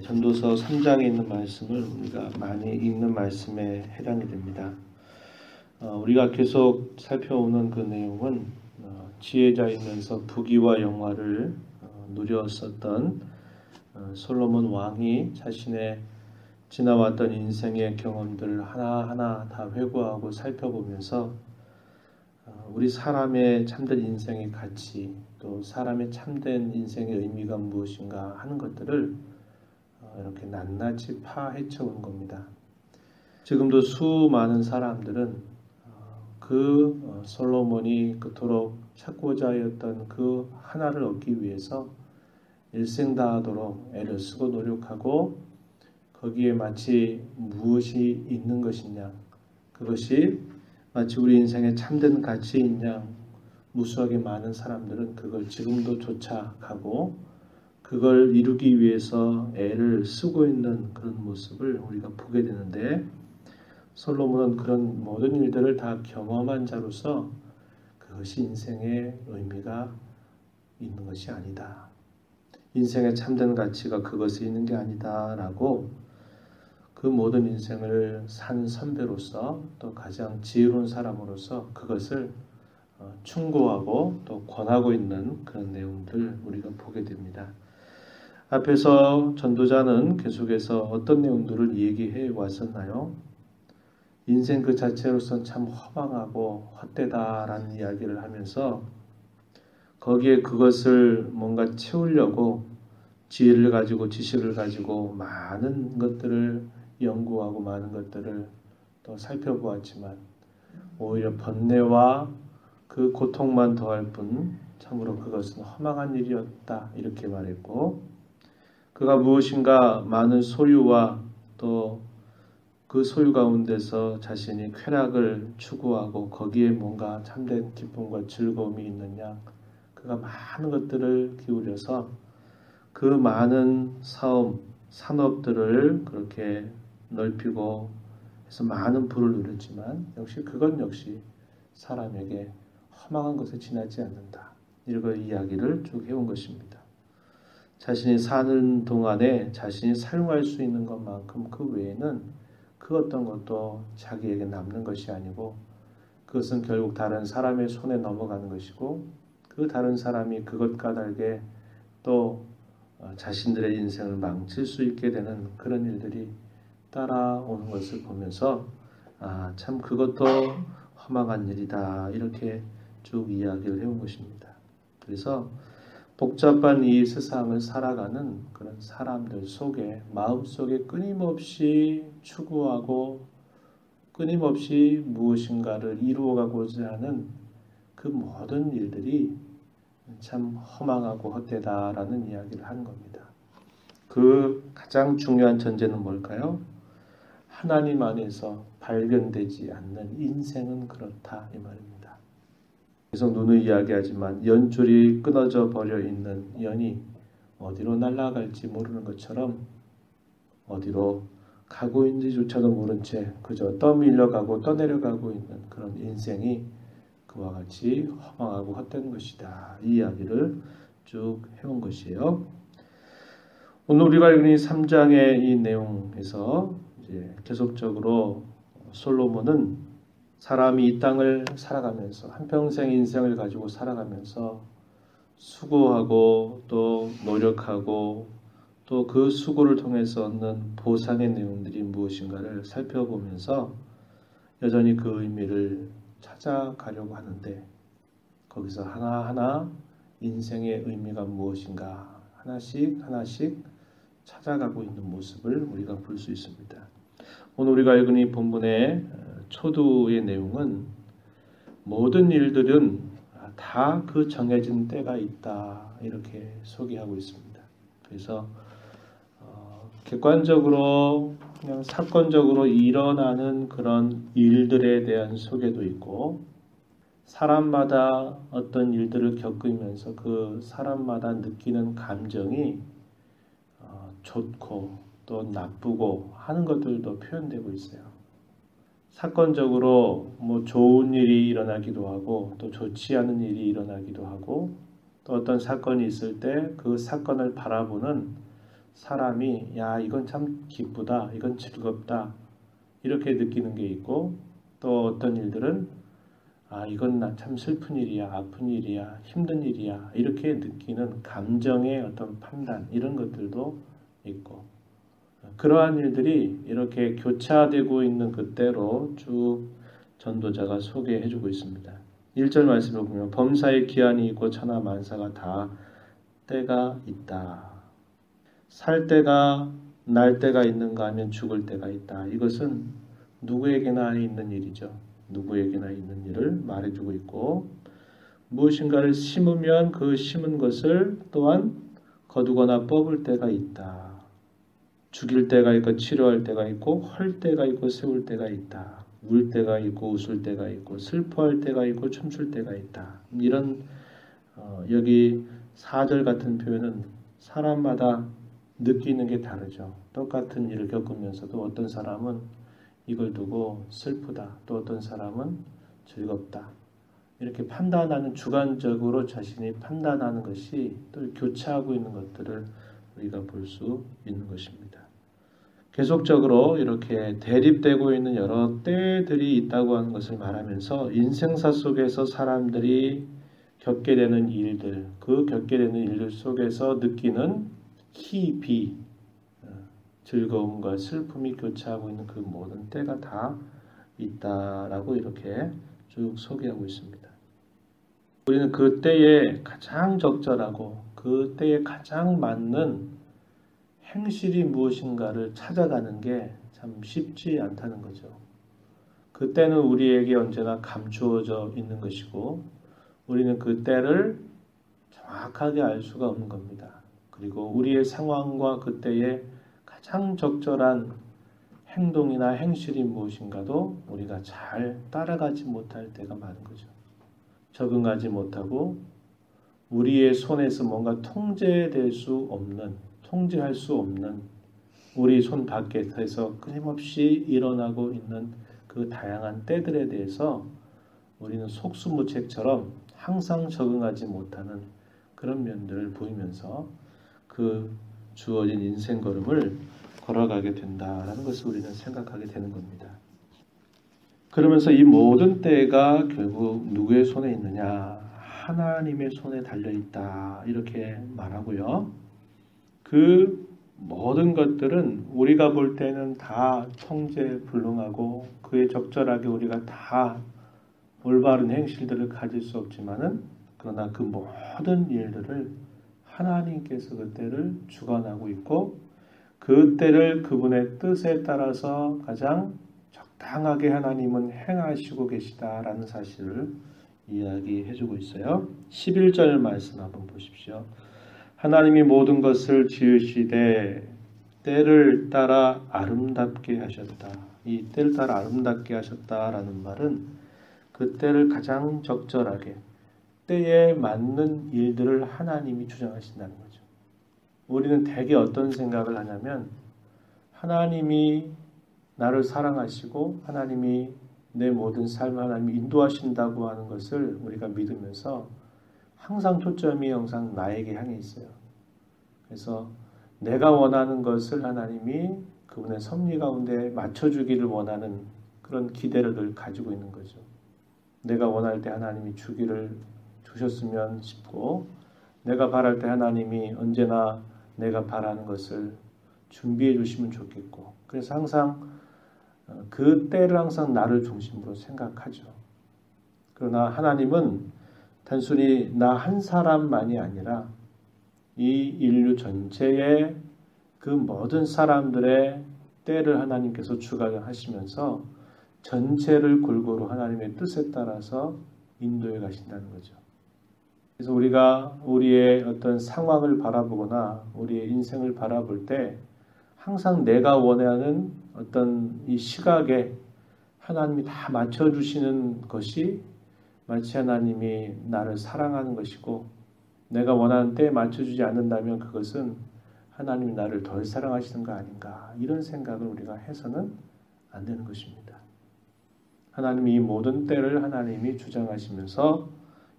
전도서 3장에 있는 말씀을 우리가 많이 읽는 말씀에 해당이 됩니다. 우리가 계속 살펴오는 그 내용은 지혜자이면서 부귀와 영화를 누렸었던 솔로몬 왕이 자신의 지나왔던 인생의 경험들을 하나하나 다 회고하고 살펴보면서 우리 사람의 참된 인생의 가치, 또 사람의 참된 인생의 의미가 무엇인가 하는 것들을 이렇게 낱낱이 파헤쳐 온 겁니다. 지금도 수많은 사람들은 그 솔로몬이 그토록 찾고자 하였던 그 하나를 얻기 위해서 일생 다하도록 애를 쓰고 노력하고 거기에 마치 무엇이 있는 것이냐, 그것이 마치 우리 인생의 참된 가치인 양 무수하게 많은 사람들은 그걸 지금도 쫓아가고 그걸 이루기 위해서 애를 쓰고 있는 그런 모습을 우리가 보게 되는데, 솔로몬은 그런 모든 일들을 다 경험한 자로서 그것이 인생의 의미가 있는 것이 아니다, 인생의 참된 가치가 그것에 있는 게 아니다 라고 그 모든 인생을 산 선배로서 또 가장 지혜로운 사람으로서 그것을 충고하고 또 권하고 있는 그런 내용들 우리가 보게 됩니다. 앞에서 전도자는 계속해서 어떤 내용들을 얘기해 왔었나요? 인생 그 자체로서는 참 허망하고 헛되다라는 이야기를 하면서 거기에 그것을 뭔가 채우려고 지혜를 가지고 지식을 가지고 많은 것들을 연구하고 많은 것들을 또 살펴보았지만 오히려 번뇌와 그 고통만 더할 뿐 참으로 그것은 허망한 일이었다 이렇게 말했고, 그가 무엇인가 많은 소유와 또 그 소유 가운데서 자신이 쾌락을 추구하고 거기에 뭔가 참된 기쁨과 즐거움이 있느냐, 그가 많은 것들을 기울여서 그 많은 산업들을 그렇게 넓히고 해서 많은 부를 누렸지만 역시 그건 역시 사람에게 허망한 것에 지나지 않는다, 이런 이야기를 쭉 해온 것입니다. 자신이 사는 동안에 자신이 사용할 수 있는 것만큼 그 외에는 그 어떤 것도 자기에게 남는 것이 아니고 그것은 결국 다른 사람의 손에 넘어가는 것이고 그 다른 사람이 그것 까닭에 또 자신들의 인생을 망칠 수 있게 되는 그런 일들이 따라오는 것을 보면서 참 그것도 허망한 일이다 이렇게 쭉 이야기를 해온 것입니다. 그래서 복잡한 이 세상을 살아가는 그런 사람들 속에 마음속에 끊임없이 추구하고 끊임없이 무엇인가를 이루어가고자 하는 그 모든 일들이 참 허망하고 헛되다라는 이야기를 하는 겁니다. 그 가장 중요한 전제는 뭘까요? 하나님 안에서 발견되지 않는 인생은 그렇다 이 말입니다. 계속 눈을 이야기하지만 연줄이 끊어져 버려 있는 연이 어디로 날아갈지 모르는 것처럼 어디로 가고 있는지조차도 모른 채 그저 떠밀려가고 떠내려가고 있는 그런 인생이 그와 같이 허망하고 헛된 것이다, 이 이야기를 쭉 해온 것이에요. 오늘 우리가 읽은 이 3장의 이 내용에서 이제 계속적으로 솔로몬은 사람이 이 땅을 살아가면서 한평생 인생을 가지고 살아가면서 수고하고 또 노력하고 또 그 수고를 통해서 얻는 보상의 내용들이 무엇인가를 살펴보면서 여전히 그 의미를 찾아가려고 하는데, 거기서 하나하나 인생의 의미가 무엇인가 하나씩 하나씩 찾아가고 있는 모습을 우리가 볼 수 있습니다. 오늘 우리가 읽은 이 본문의 초두의 내용은 모든 일들은 다 그 정해진 때가 있다 이렇게 소개하고 있습니다. 그래서 객관적으로 그냥 사건적으로 일어나는 그런 일들에 대한 소개도 있고, 사람마다 어떤 일들을 겪으면서 그 사람마다 느끼는 감정이 좋고 또 나쁘고 하는 것들도 표현되고 있어요. 사건적으로 뭐 좋은 일이 일어나기도 하고 또 좋지 않은 일이 일어나기도 하고 또 어떤 사건이 있을 때 그 사건을 바라보는 사람이 야 이건 참 기쁘다, 이건 즐겁다 이렇게 느끼는 게 있고, 또 어떤 일들은 아 이건 나 참 슬픈 일이야, 아픈 일이야, 힘든 일이야 이렇게 느끼는 감정의 어떤 판단 이런 것들도 있고, 그러한 일들이 이렇게 교차되고 있는 그때로 쭉 전도자가 소개해주고 있습니다. 1절 말씀을 보면 범사의 기한이 있고 천하 만사가 다 때가 있다. 살 때가 날 때가 있는가 하면 죽을 때가 있다. 이것은 누구에게나 있는 일이죠. 누구에게나 있는 일을 말해주고 있고, 무엇인가를 심으면 그 심은 것을 또한 거두거나 뽑을 때가 있다. 죽일 때가 있고 치료할 때가 있고 헐 때가 있고 세울 때가 있다. 울 때가 있고 웃을 때가 있고 슬퍼할 때가 있고 춤출 때가 있다. 이런 여기 4절 같은 표현은 사람마다 느끼는 게 다르죠. 똑같은 일을 겪으면서도 어떤 사람은 이걸 두고 슬프다. 또 어떤 사람은 즐겁다. 이렇게 판단하는, 주관적으로 자신이 판단하는 것이 또 교차하고 있는 것들을 우리가 볼 수 있는 것입니다. 계속적으로 이렇게 대립되고 있는 여러 때들이 있다고 하는 것을 말하면서 인생사 속에서 사람들이 겪게 되는 일들, 그 겪게 되는 일들 속에서 느끼는 희, 비, 즐거움과 슬픔이 교차하고 있는 그 모든 때가 다 있다라고 이렇게 쭉 소개하고 있습니다. 우리는 그 때에 가장 적절하고 그 때에 가장 맞는 행실이 무엇인가를 찾아가는 게 참 쉽지 않다는 거죠. 그때는 우리에게 언제나 감추어져 있는 것이고 우리는 그 때를 정확하게 알 수가 없는 겁니다. 그리고 우리의 상황과 그때의 가장 적절한 행동이나 행실이 무엇인가도 우리가 잘 따라가지 못할 때가 많은 거죠. 적응하지 못하고 우리의 손에서 뭔가 통제될 수 없는, 통제할 수 없는 우리 손 밖에서 끊임없이 일어나고 있는 그 다양한 때들에 대해서 우리는 속수무책처럼 항상 적응하지 못하는 그런 면들을 보이면서 그 주어진 인생 걸음을 걸어가게 된다라는 것을 우리는 생각하게 되는 겁니다. 그러면서 이 모든 때가 결국 누구의 손에 있느냐? 하나님의 손에 달려있다 이렇게 말하고요. 그 모든 것들은 우리가 볼 때는 다 통제불능하고 그에 적절하게 우리가 다 올바른 행실들을 가질 수 없지만은 그러나 그 모든 일들을 하나님께서 그 때를 주관하고 있고 그 때를 그분의 뜻에 따라서 가장 적당하게 하나님은 행하시고 계시다라는 사실을 이야기해주고 있어요. 11절 말씀 한번 보십시오. 하나님이 모든 것을 지으시되 때를 따라 아름답게 하셨다. 이 때를 따라 아름답게 하셨다라는 말은 그 때를 가장 적절하게 때에 맞는 일들을 하나님이 주장하신다는 거죠. 우리는 대개 어떤 생각을 하냐면 하나님이 나를 사랑하시고 하나님이 내 모든 삶을 하나님이 인도하신다고 하는 것을 우리가 믿으면서 항상 초점이 항상 나에게 향해 있어요. 그래서 내가 원하는 것을 하나님이 그분의 섭리 가운데 맞춰주기를 원하는 그런 기대를 늘 가지고 있는 거죠. 내가 원할 때 하나님이 주셨으면 싶고 내가 바랄 때 하나님이 언제나 내가 바라는 것을 준비해 주시면 좋겠고 그래서 항상 그 때를 항상 나를 중심으로 생각하죠. 그러나 하나님은 단순히 나 한 사람만이 아니라 이 인류 전체의 그 모든 사람들의 때를 하나님께서 주관하시면서 전체를 골고루 하나님의 뜻에 따라서 인도해 가신다는 거죠. 그래서 우리가 우리의 어떤 상황을 바라보거나 우리의 인생을 바라볼 때 항상 내가 원하는 어떤 이 시각에 하나님이 다 맞춰주시는 것이 마치 하나님이 나를 사랑하는 것이고 내가 원하는 때에 맞춰주지 않는다면 그것은 하나님이 나를 덜 사랑하시는 거 아닌가 이런 생각을 우리가 해서는 안 되는 것입니다. 하나님이 이 모든 때를 하나님이 주장하시면서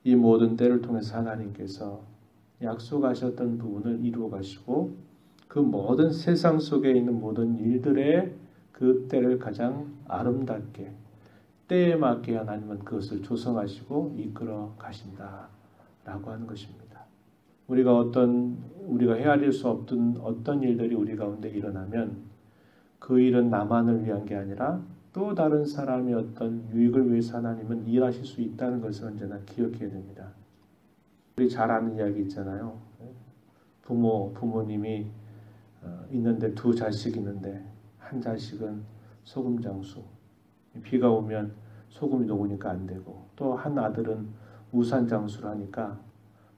이 모든 때를 통해서 하나님께서 약속하셨던 부분을 이루어 가시고 그 모든 세상 속에 있는 모든 일들의 그 때를 가장 아름답게 때에 맞게 하나님은 그것을 조성하시고 이끌어 가신다라고 하는 것입니다. 우리가 헤아릴 수 없던 어떤 일들이 우리 가운데 일어나면 그 일은 나만을 위한 게 아니라 또 다른 사람의 어떤 유익을 위해서 하나님은 일하실 수 있다는 것을 언제나 기억해야 됩니다. 우리 잘 아는 이야기 있잖아요. 부모님이 있는데 두 자식이 있는데 한 자식은 소금 장수, 비가 오면 소금이 녹으니까 안 되고, 또 한 아들은 우산 장수를 하니까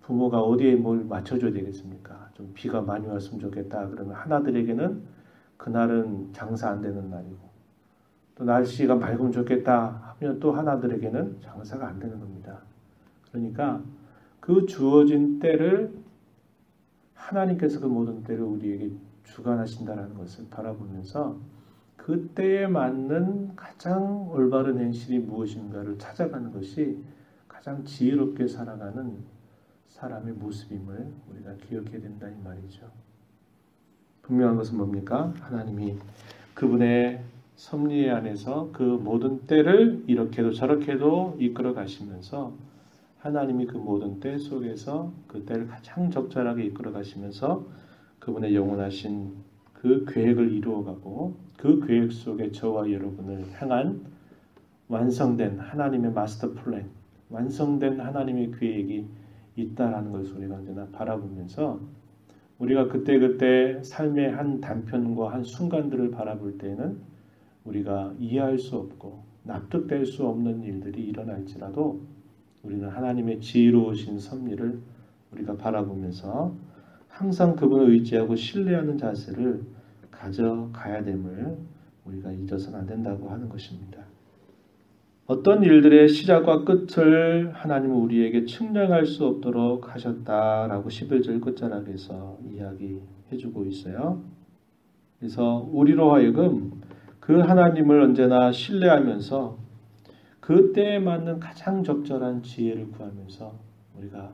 부모가 어디에 뭘 맞춰줘야 되겠습니까? 좀 비가 많이 왔으면 좋겠다. 그러면 하나들에게는 그날은 장사 안 되는 날이고, 또 날씨가 맑으면 좋겠다 하면 또 하나들에게는 장사가 안 되는 겁니다. 그러니까 그 주어진 때를 하나님께서 그 모든 때를 우리에게 주관하신다는 것을 바라보면서 그 때에 맞는 가장 올바른 행실이 무엇인가를 찾아가는 것이 가장 지혜롭게 살아가는 사람의 모습임을 우리가 기억해야 된다 이 말이죠. 분명한 것은 뭡니까? 하나님이 그분의 섭리 안에서 그 모든 때를 이렇게도 저렇게도 이끌어 가시면서 하나님이 그 모든 때 속에서 그 때를 가장 적절하게 이끌어 가시면서 그분의 영원하신 그 계획을 이루어가고 그 계획 속에 저와 여러분을 향한 완성된 하나님의 마스터 플랜, 완성된 하나님의 계획이 있다라는 것을 우리가 언제나 바라보면서 우리가 그때그때 삶의 한 단편과 한 순간들을 바라볼 때에는 우리가 이해할 수 없고 납득될 수 없는 일들이 일어날지라도 우리는 하나님의 지혜로우신 섭리를 우리가 바라보면서 항상 그분을 의지하고 신뢰하는 자세를 가져가야 됨을 우리가 잊어서는 안 된다고 하는 것입니다. 어떤 일들의 시작과 끝을 하나님은 우리에게 측량할 수 없도록 하셨다라고 11절 끝자락에서 이야기해주고 있어요. 그래서 우리로 하여금 그 하나님을 언제나 신뢰하면서 그 때에 맞는 가장 적절한 지혜를 구하면서 우리가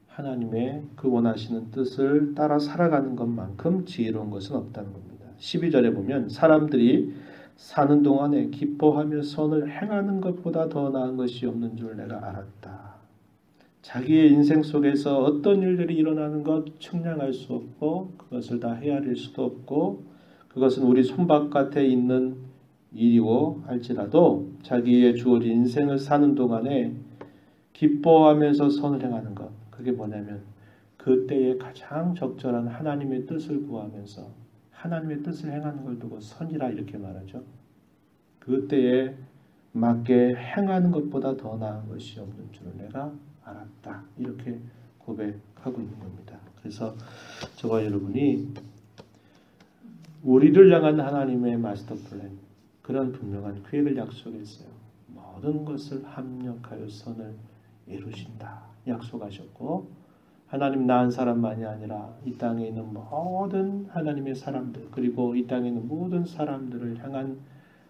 하나님의 그 원하시는 뜻을 따라 살아가는 것만큼 지혜로운 것은 없다는 겁니다. 12절에 보면 사람들이 사는 동안에 기뻐하며 선을 행하는 것보다 더 나은 것이 없는 줄 내가 알았다. 자기의 인생 속에서 어떤 일들이 일어나는 것 측량할 수 없고 그것을 다 헤아릴 수도 없고 그것은 우리 손바깥에 있는 일이고 할지라도 자기의 주어진 인생을 사는 동안에 기뻐하면서 선을 행하는 것, 그게 뭐냐면 그때에 가장 적절한 하나님의 뜻을 구하면서 하나님의 뜻을 행하는 걸 두고 선이라 이렇게 말하죠. 그때에 맞게 행하는 것보다 더 나은 것이 없는 줄을 내가 알았다. 이렇게 고백하고 있는 겁니다. 그래서 저와 여러분이 우리를 향한 하나님의 마스터 플랜, 그런 분명한 계획을 약속했어요. 모든 것을 합력하여 선을 이루신다 약속하셨고, 하나님 나 한 사람만이 아니라 이 땅에 있는 모든 하나님의 사람들, 그리고 이 땅에 있는 모든 사람들을 향한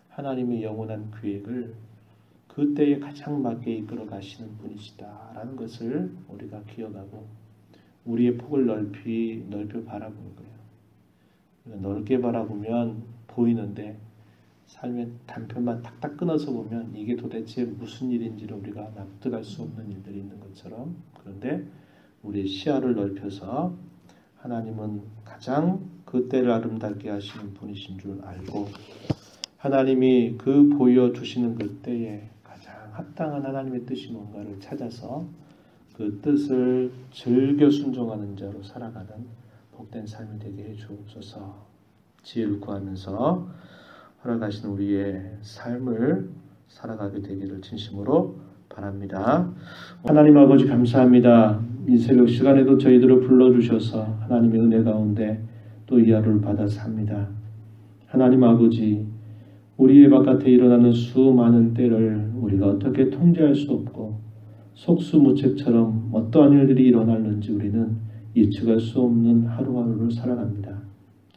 하나님의 영원한 계획을 그때에 가장 맞게 이끌어 가시는 분이시다라는 것을 우리가 기억하고 우리의 폭을 넓혀 바라보는 거예요. 넓게 바라보면 보이는데 삶의 단편만 탁탁 끊어서 보면 이게 도대체 무슨 일인지를 우리가 납득할 수 없는 일들이 있는 것처럼, 그런데 우리의 시야를 넓혀서 하나님은 가장 그 때를 아름답게 하시는 분이신 줄 알고 하나님이 그 보여주시는 그 때에 가장 합당한 하나님의 뜻이 뭔가를 찾아서 그 뜻을 즐겨 순종하는 자로 살아가는 복된 삶이 되게 해주옵소서. 지혜를 구하면서 허락하신 우리의 삶을 살아가게 되기를 진심으로 바랍니다. 하나님 아버지 감사합니다. 이 새벽 시간에도 저희들을 불러주셔서 하나님의 은혜 가운데 또 이 하루를 받아 삽니다. 하나님 아버지, 우리의 바깥에 일어나는 수많은 때를 우리가 어떻게 통제할 수 없고 속수무책처럼 어떠한 일들이 일어나는지 우리는 예측할 수 없는 하루하루를 살아갑니다.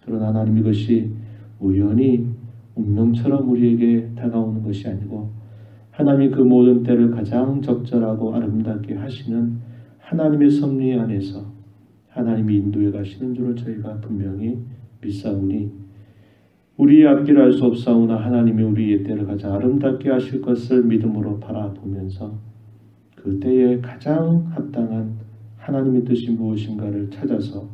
그러나 하나님, 이것이 우연히 운명처럼 우리에게 다가오는 것이 아니고 하나님이 그 모든 때를 가장 적절하고 아름답게 하시는 하나님의 섭리 안에서 하나님이 인도해 가시는 줄을 저희가 분명히 믿사오니 우리의 앞길을 알 수 없사오나 하나님이 우리의 때를 가장 아름답게 하실 것을 믿음으로 바라보면서 그 때에 가장 합당한 하나님의 뜻이 무엇인가를 찾아서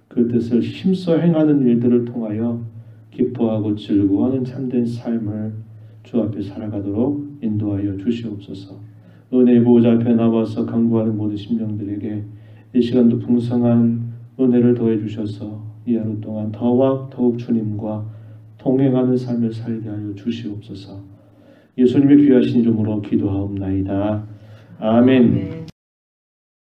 그 뜻을 힘써 행하는 일들을 통하여 기뻐하고 즐거워하는 참된 삶을 주 앞에 살아가도록 인도하여 주시옵소서. 은혜의 보호자 앞에 나와서 간구하는 모든 심령들에게 이 시간도 풍성한 은혜를 더해 주셔서 이 하루 동안 더욱 주님과 동행하는 삶을 살게 하여 주시옵소서. 예수님의 귀하신 이름으로 기도하옵나이다. 아멘.